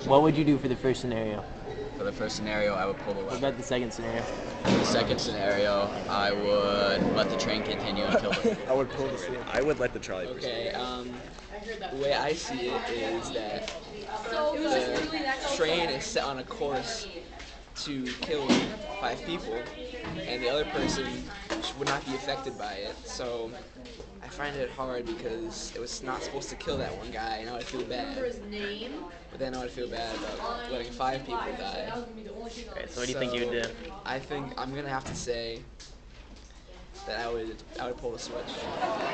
What would you do for the first scenario? For the first scenario, I would pull the What lever. about the second scenario? For the second scenario, I would let the train continue and kill the I would pull the switch. I would let the trolley proceed. Okay, the way I see it is that the train is set on a course to kill 5 people, and the other person would not be affected by it. So I find it hard because it was not supposed to kill that one guy, and I would feel bad. But then I would feel bad about letting 5 people die. Okay, so what do you think you would do? I think I'm gonna have to say that I would pull the switch.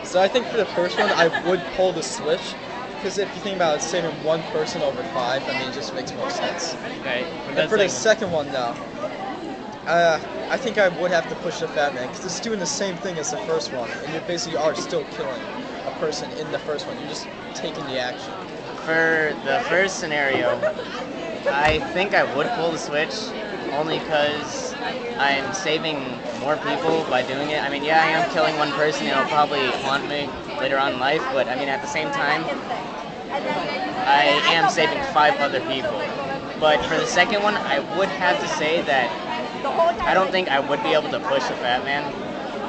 So I think for the first one, I would pull the switch, because if you think about it, saving one person over 5, I mean, it just makes more sense. Okay. And for the second one, though, I think I would have to push the fat man, because it's doing the same thing as the first one, and you basically are still killing a person in the first one. You're just taking the action. For the first scenario, I think I would pull the switch, only because I'm saving more people by doing it. I mean, yeah, I am killing one person, it'll probably haunt me later on in life, but I mean, at the same time, I am saving 5 other people. But for the second one, I would have to say that I don't think I would be able to push the fat man,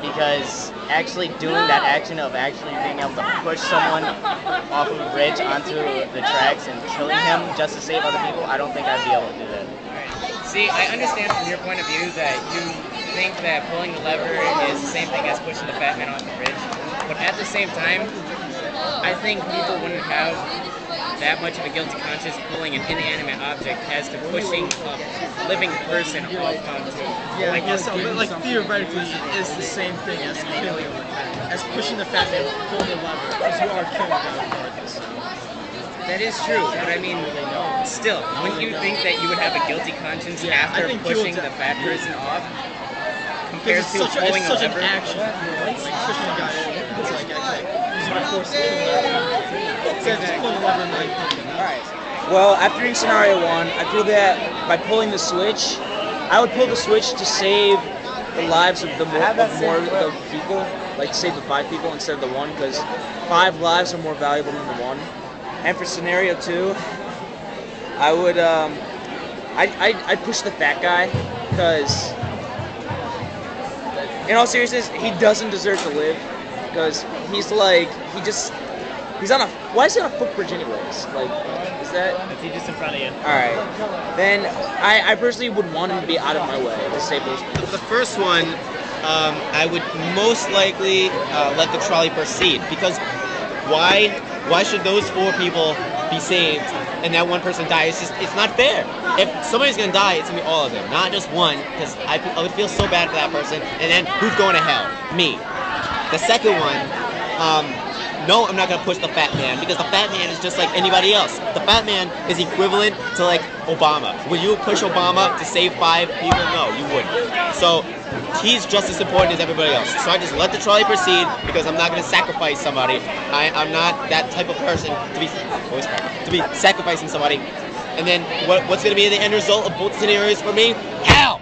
because actually doing that action of actually being able to push someone off of a bridge onto the tracks and killing him just to save other people, I don't think I'd be able to do that. See, I understand from your point of view that you think that pulling the lever is the same thing as pushing the fat man off the bridge, but at the same time, I think people wouldn't have that much of a guilty conscience pulling an inanimate object as to pushing a living person off onto. Yeah, I guess so, but like theoretically, it's the same thing as killing, as pushing the fat man, pulling the lever, because you are killing them regardless. That is true, but I mean, still, wouldn't you think that you would have a guilty conscience after pushing the fat person off compared to pulling a lever? It's such an action, like pushing a guy over. It's like actually using my force to kill that. Instead of just pulling the lever in my opinion. Alright. Well, after doing scenario 1, I feel that by pulling the switch, I would pull the switch to save the lives of more people, like save the 5 people instead of the 1, because 5 lives are more valuable than the 1. And for scenario 2, I would I'd push the fat guy, because in all seriousness, he doesn't deserve to live, because he's like he's on a, why is he on a footbridge anyways? Like, is that? Is he just in front of you? Alright. Then I personally would want him to be out of my way to save those people. The first one, I would most likely let the trolley proceed, because why should those 4 people be saved and that one person die? It's not fair. If somebody's gonna die, it's gonna be all of them, not just one, because I would feel so bad for that person, and then who's going to hell? Me. The second one, no, I'm not gonna push the fat man, because the fat man is just like anybody else. The fat man is equivalent to like Obama. Would you push Obama to save 5 people? No, you wouldn't. So he's just as important as everybody else. So I just let the trolley proceed, because I'm not gonna sacrifice somebody. I'm not that type of person to be sacrificing somebody. And then what's gonna be the end result of both scenarios for me? Hell!